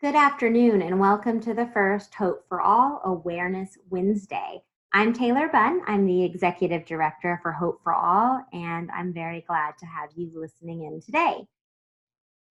Good afternoon and welcome to the first Hope for All Awareness Wednesday. I'm Taylor Bunn. I'm the Executive Director for Hope for All, and I'm very glad to have you listening in today.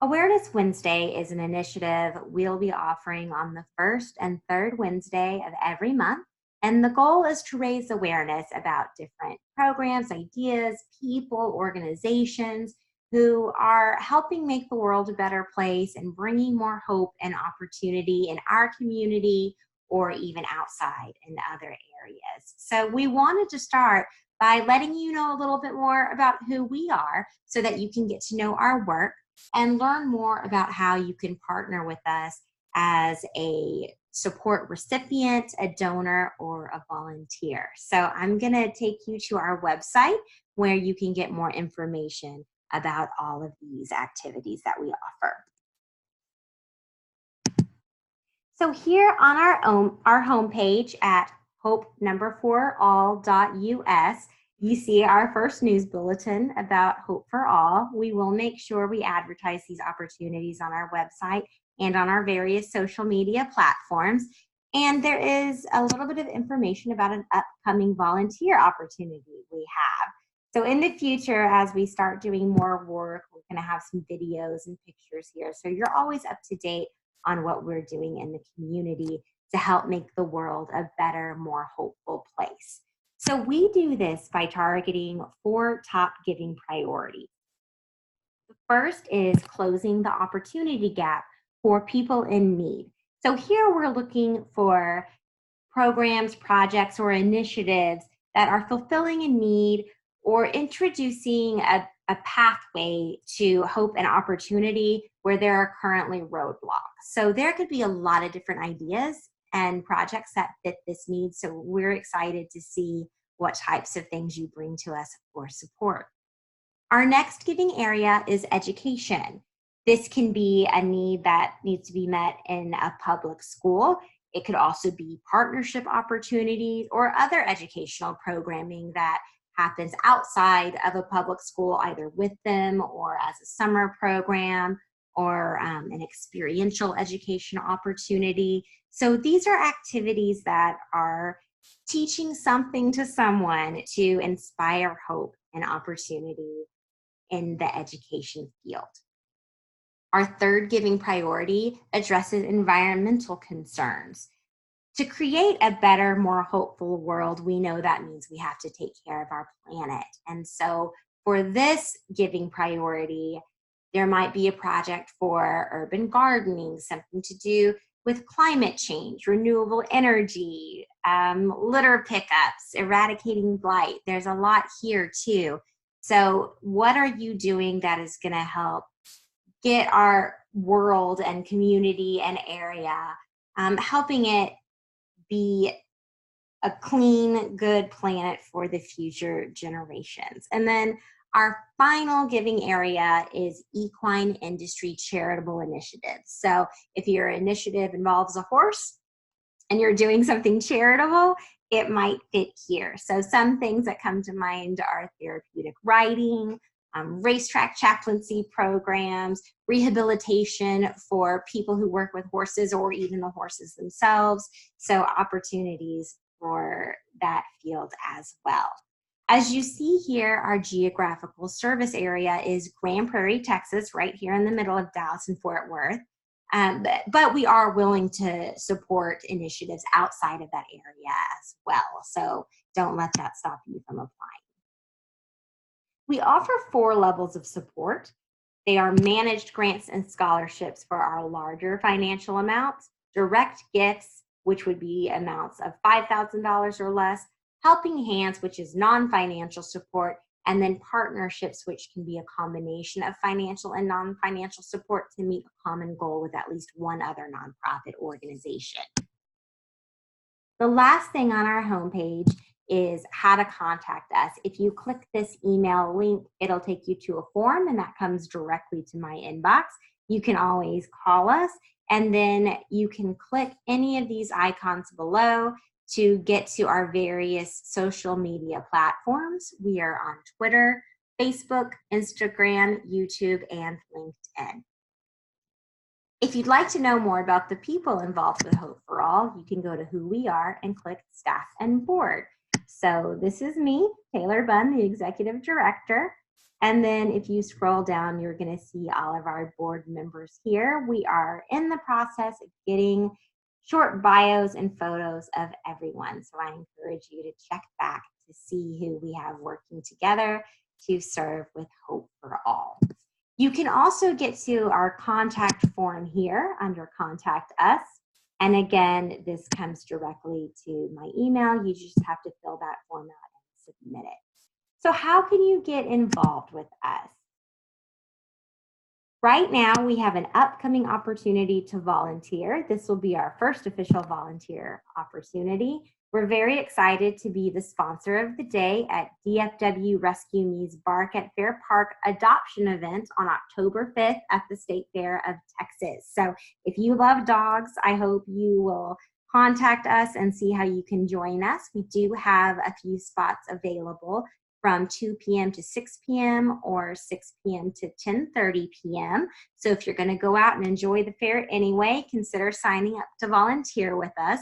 Awareness Wednesday is an initiative we'll be offering on the first and third Wednesday of every month. And the goal is to raise awareness about different programs, ideas, people, organizations who are helping make the world a better place and bringing more hope and opportunity in our community or even outside in other areas. So we wanted to start by letting you know a little bit more about who we are so that you can get to know our work and learn more about how you can partner with us as a support recipient, a donor, or a volunteer. So I'm going to take you to our website where you can get more information about all of these activities that we offer. So here on our homepage at hope4all.us, you see our first news bulletin about Hope for All. We will make sure we advertise these opportunities on our website and on our various social media platforms. And there is a little bit of information about an upcoming volunteer opportunity we have. So in the future, as we start doing more work, we're going to have some videos and pictures here. So you're always up to date on what we're doing in the community to help make the world a better, more hopeful place. So we do this by targeting 4 top giving priorities. The first is closing the opportunity gap for people in need. So here we're looking for programs, projects, or initiatives that are fulfilling a need or introducing a pathway to hope and opportunity where there are currently roadblocks. So there could be a lot of different ideas and projects that fit this need. So we're excited to see what types of things you bring to us for support. Our next giving area is education. This can be a need that needs to be met in a public school. It could also be partnership opportunities or other educational programming that happens outside of a public school, either with them or as a summer program or an experiential education opportunity. So these are activities that are teaching something to someone to inspire hope and opportunity in the education field. Our third giving priority addresses environmental concerns. To create a better, more hopeful world, we know that means we have to take care of our planet. And so for this giving priority, there might be a project for urban gardening, something to do with climate change, renewable energy, litter pickups, eradicating blight. There's a lot here too. So what are you doing that is going to help get our world and community and area, helping it be a clean, good planet for the future generations? And then our final giving area is equine industry charitable initiatives. So if your initiative involves a horse and you're doing something charitable, it might fit here. So some things that come to mind are therapeutic riding, racetrack chaplaincy programs, rehabilitation for people who work with horses or even the horses themselves. So opportunities for that field as well. As you see here, our geographical service area is Grand Prairie, Texas, right here in the middle of Dallas and Fort Worth. But we are willing to support initiatives outside of that area as well. So don't let that stop you from applying. We offer 4 levels of support. They are managed grants and scholarships for our larger financial amounts, direct gifts, which would be amounts of $5,000 or less, helping hands, which is non-financial support, and then partnerships, which can be a combination of financial and non-financial support to meet a common goal with at least one other nonprofit organization. The last thing on our homepage is how to contact us. If you click this email link, it'll take you to a form, and that comes directly to my inbox. You can always call us, and then you can click any of these icons below to get to our various social media platforms. We are on Twitter, Facebook, Instagram, YouTube, and LinkedIn. If you'd like to know more about the people involved with Hope for All, you can go to Who We Are and click Staff and Board. So this is me, Taylor Bunn, the Executive Director. And then if you scroll down, you're going to see all of our board members here. We are in the process of getting short bios and photos of everyone. So I encourage you to check back to see who we have working together to serve with Hope for All. You can also get to our contact form here under Contact Us. And again, this comes directly to my email. You just have to fill that form out and submit it. So how can you get involved with us? Right now, we have an upcoming opportunity to volunteer. This will be our first official volunteer opportunity. We're very excited to be the sponsor of the day at DFW Rescue Me's Bark at Fair Park adoption event on October 5th at the State Fair of Texas. So if you love dogs, I hope you will contact us and see how you can join us. We do have a few spots available from 2 p.m. to 6 p.m. or 6 p.m. to 10:30 p.m. So if you're going to go out and enjoy the fair anyway, consider signing up to volunteer with us.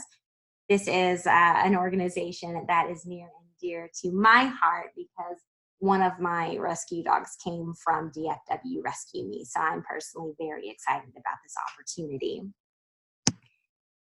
This is an organization that is near and dear to my heart because one of my rescue dogs came from DFW Rescue Me. So I'm personally very excited about this opportunity.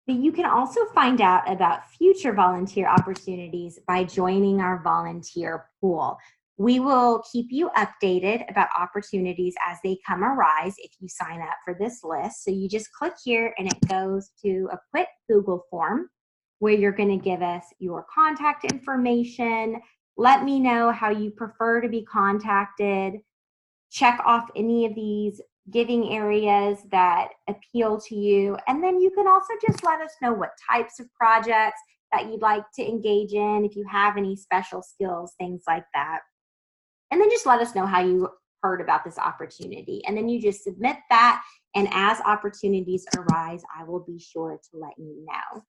You can also find out about future volunteer opportunities by joining our volunteer pool. We will keep you updated about opportunities as they come arise if you sign up for this list. So you just click here and it goes to a quick Google form where you're going to give us your contact information. Let me know how you prefer to be contacted. Check off any of these giving areas that appeal to you. And then you can also just let us know what types of projects that you'd like to engage in, if you have any special skills, things like that. And then just let us know how you heard about this opportunity. And then you just submit that. And as opportunities arise, I will be sure to let you know.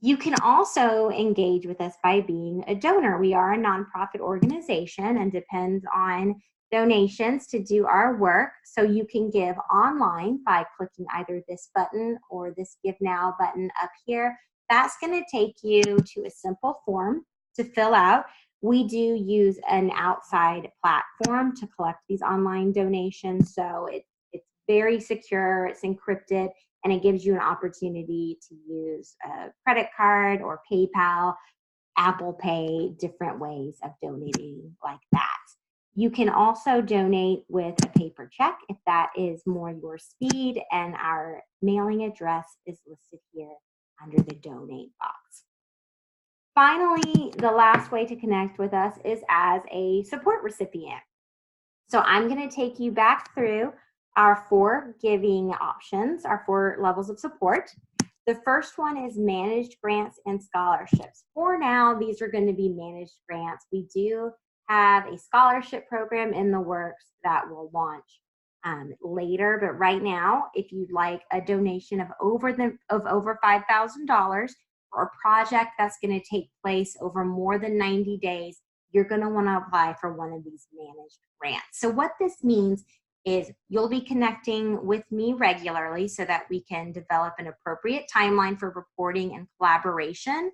You can also engage with us by being a donor. We are a nonprofit organization and depend on donations to do our work. So you can give online by clicking either this button or this Give Now button up here. That's going to take you to a simple form to fill out. We do use an outside platform to collect these online donations. So it's very secure, it's encrypted, and it gives you an opportunity to use a credit card or PayPal, Apple Pay, different ways of donating like that. You can also donate with a paper check if that is more your speed, and our mailing address is listed here under the donate box. Finally, the last way to connect with us is as a support recipient. So I'm going to take you back through our 4 giving options, our 4 levels of support. The first one is managed grants and scholarships. For now, these are going to be managed grants. We do have a scholarship program in the works that will launch later, but right now, if you'd like a donation of over $5,000 for a project that's going to take place over more than 90 days, you're going to want to apply for one of these managed grants. So what this means is you'll be connecting with me regularly so that we can develop an appropriate timeline for reporting and collaboration.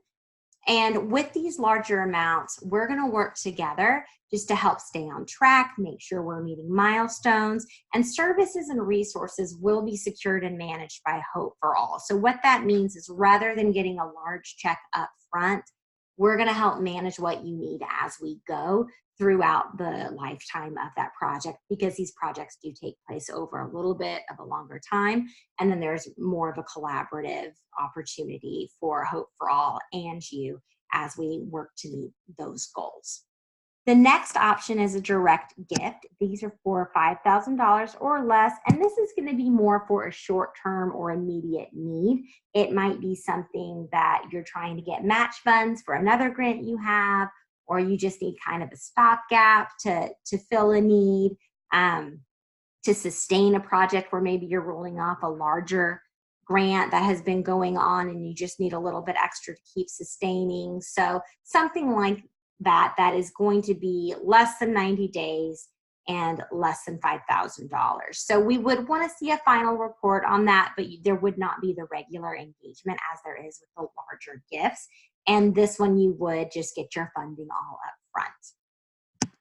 And with these larger amounts, we're going to work together just to help stay on track, make sure we're meeting milestones, and services and resources will be secured and managed by Hope for All. So what that means is rather than getting a large check up front, we're going to help manage what you need as we go throughout the lifetime of that project, because these projects do take place over a little bit of a longer time. And then there's more of a collaborative opportunity for Hope for All and you as we work to meet those goals. The next option is a direct gift. These are for $5,000 or less, and this is going to be more for a short-term or immediate need. It might be something that you're trying to get match funds for another grant you have, or you just need kind of a stopgap to fill a need, to sustain a project where maybe you're rolling off a larger grant that has been going on and you just need a little bit extra to keep sustaining. So something like that is going to be less than 90 days and less than $5,000. So we would want to see a final report on that, but there would not be the regular engagement as there is with the larger gifts. And this one, you would just get your funding all up front.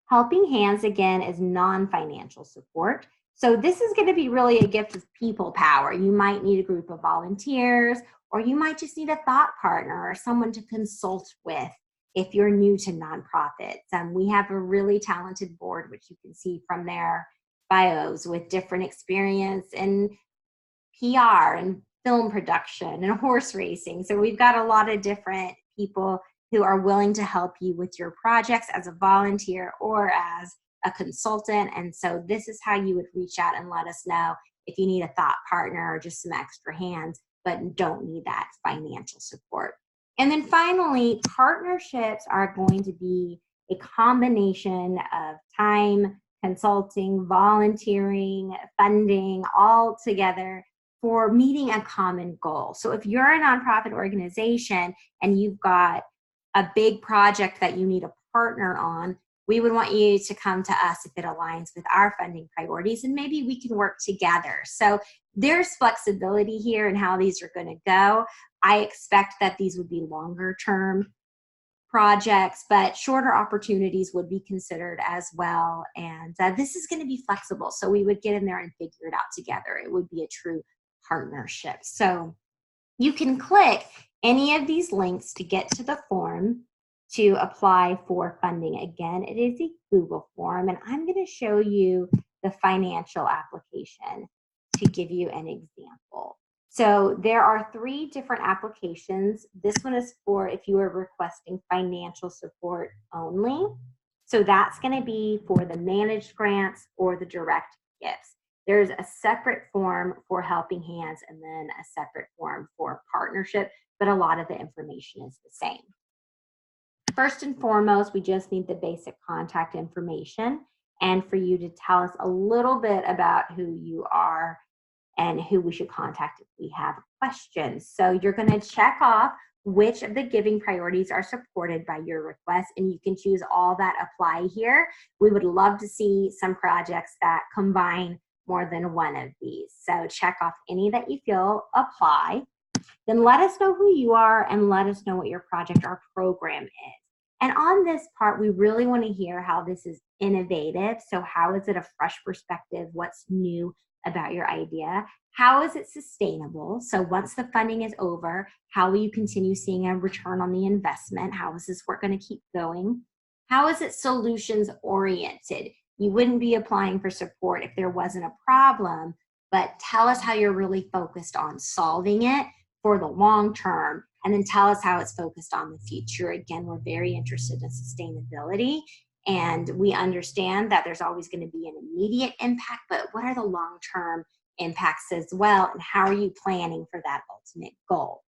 Helping Hands, again, is non-financial support. So this is going to be really a gift of people power. You might need a group of volunteers, or you might just need a thought partner or someone to consult with if you're new to nonprofits. We have a really talented board, which you can see from their bios, with different experience in PR and film production and horse racing. So we've got a lot of different people who are willing to help you with your projects as a volunteer or as a consultant. And so this is how you would reach out and let us know if you need a thought partner or just some extra hands, but don't need that financial support. And then finally, partnerships are going to be a combination of time, consulting, volunteering, funding, all together for meeting a common goal. So if you're a nonprofit organization and you've got a big project that you need a partner on, we would want you to come to us if it aligns with our funding priorities, and maybe we can work together. So there's flexibility here in how these are going to go. I expect that these would be longer term projects, but shorter opportunities would be considered as well. And this is going to be flexible. So we would get in there and figure it out together. It would be a true partnership. So you can click any of these links to get to the form to apply for funding. Again, it is a Google form, and I'm going to show you the financial application to give you an example. So there are 3 different applications. This one is for if you are requesting financial support only. So that's going to be for the managed grants or the direct gifts. There's a separate form for Helping Hands and then a separate form for partnership, but a lot of the information is the same. First and foremost, we just need the basic contact information and for you to tell us a little bit about who you are and who we should contact if we have questions. So you're going to check off which of the giving priorities are supported by your request, and you can choose all that apply here. We would love to see some projects that combine more than one of these. So check off any that you feel apply. Then let us know who you are and let us know what your project or program is. And on this part, we really want to hear how this is innovative. So how is it a fresh perspective? What's new about your idea? How is it sustainable? So once the funding is over, how will you continue seeing a return on the investment? How is this work going to keep going? How is it solutions oriented? You wouldn't be applying for support if there wasn't a problem, but tell us how you're really focused on solving it for the long term, and then tell us how it's focused on the future. Again, we're very interested in sustainability, and we understand that there's always going to be an immediate impact, but what are the long-term impacts as well, and how are you planning for that ultimate goal?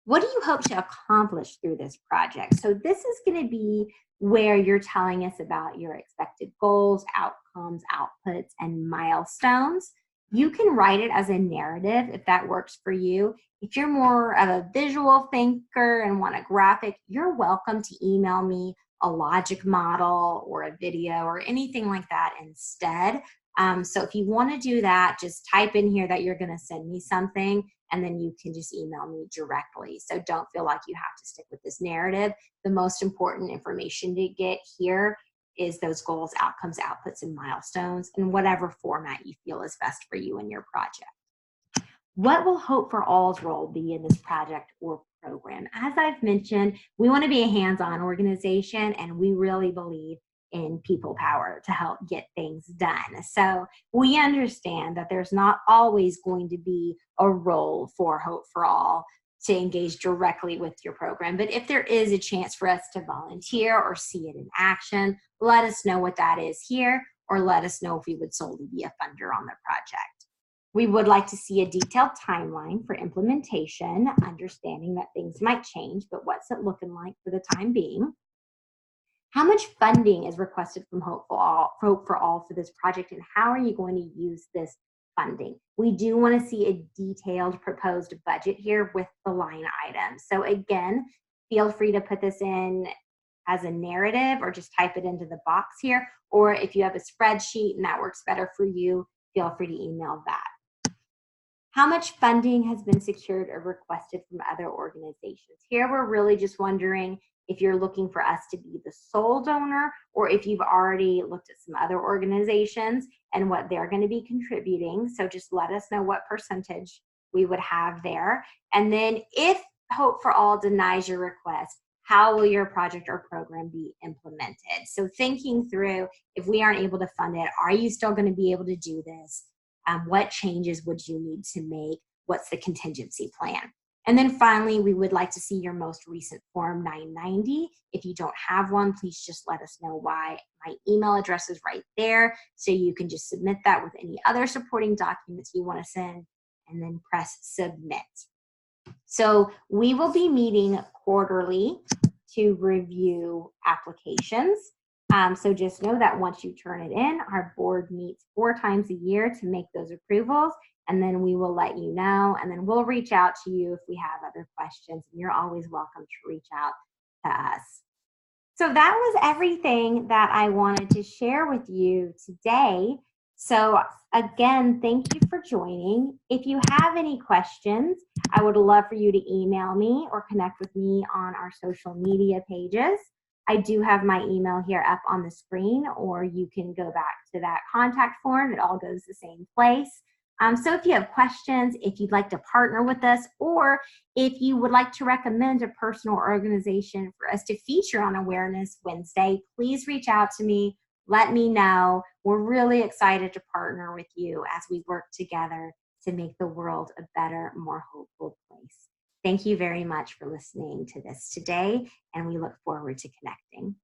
What do you hope to accomplish through this project? So this is going to be where you're telling us about your expected goals, outcomes, outputs, and milestones. You can write it as a narrative if that works for you. If you're more of a visual thinker and want a graphic, you're welcome to email me a logic model or a video or anything like that instead. So if you want to do that, just type in here that you're going to send me something, and then you can just email me directly. So don't feel like you have to stick with this narrative. The most important information to get here is those goals, outcomes, outputs, and milestones in whatever format you feel is best for you and your project. What will Hope for All's role be in this project or program? As I've mentioned, we want to be a hands-on organization, and we really believe in people power to help get things done. So we understand that there's not always going to be a role for Hope for All to engage directly with your program. But if there is a chance for us to volunteer or see it in action, let us know what that is here, or let us know if we would solely be a funder on the project. We would like to see a detailed timeline for implementation, understanding that things might change, but what's it looking like for the time being? How much funding is requested from Hope for All for this project, and how are you going to use this funding? We do want to see a detailed proposed budget here with the line items. So again, feel free to put this in as a narrative, or just type it into the box here. Or if you have a spreadsheet and that works better for you, feel free to email that. How much funding has been secured or requested from other organizations? Here we're really just wondering if you're looking for us to be the sole donor, or if you've already looked at some other organizations and what they're going to be contributing. So just let us know what percentage we would have there. And then if Hope for All denies your request, how will your project or program be implemented? So thinking through, if we aren't able to fund it, are you still going to be able to do this? What changes would you need to make? What's the contingency plan? And then finally, we would like to see your most recent Form 990. If you don't have one, please just let us know why. My email address is right there, so you can just submit that with any other supporting documents you want to send, and then press submit. So we will be meeting quarterly to review applications. So just know that once you turn it in, our board meets 4 times a year to make those approvals, and then we will let you know, and then we'll reach out to you if we have other questions, and you're always welcome to reach out to us. So that was everything that I wanted to share with you today. So again, thank you for joining. If you have any questions, I would love for you to email me or connect with me on our social media pages. I do have my email here up on the screen, or you can go back to that contact form. It all goes the same place. So if you have questions, if you'd like to partner with us, or if you would like to recommend a person or organization for us to feature on Awareness Wednesday, please reach out to me. Let me know. We're really excited to partner with you as we work together to make the world a better, more hopeful place. Thank you very much for listening to this today, and we look forward to connecting.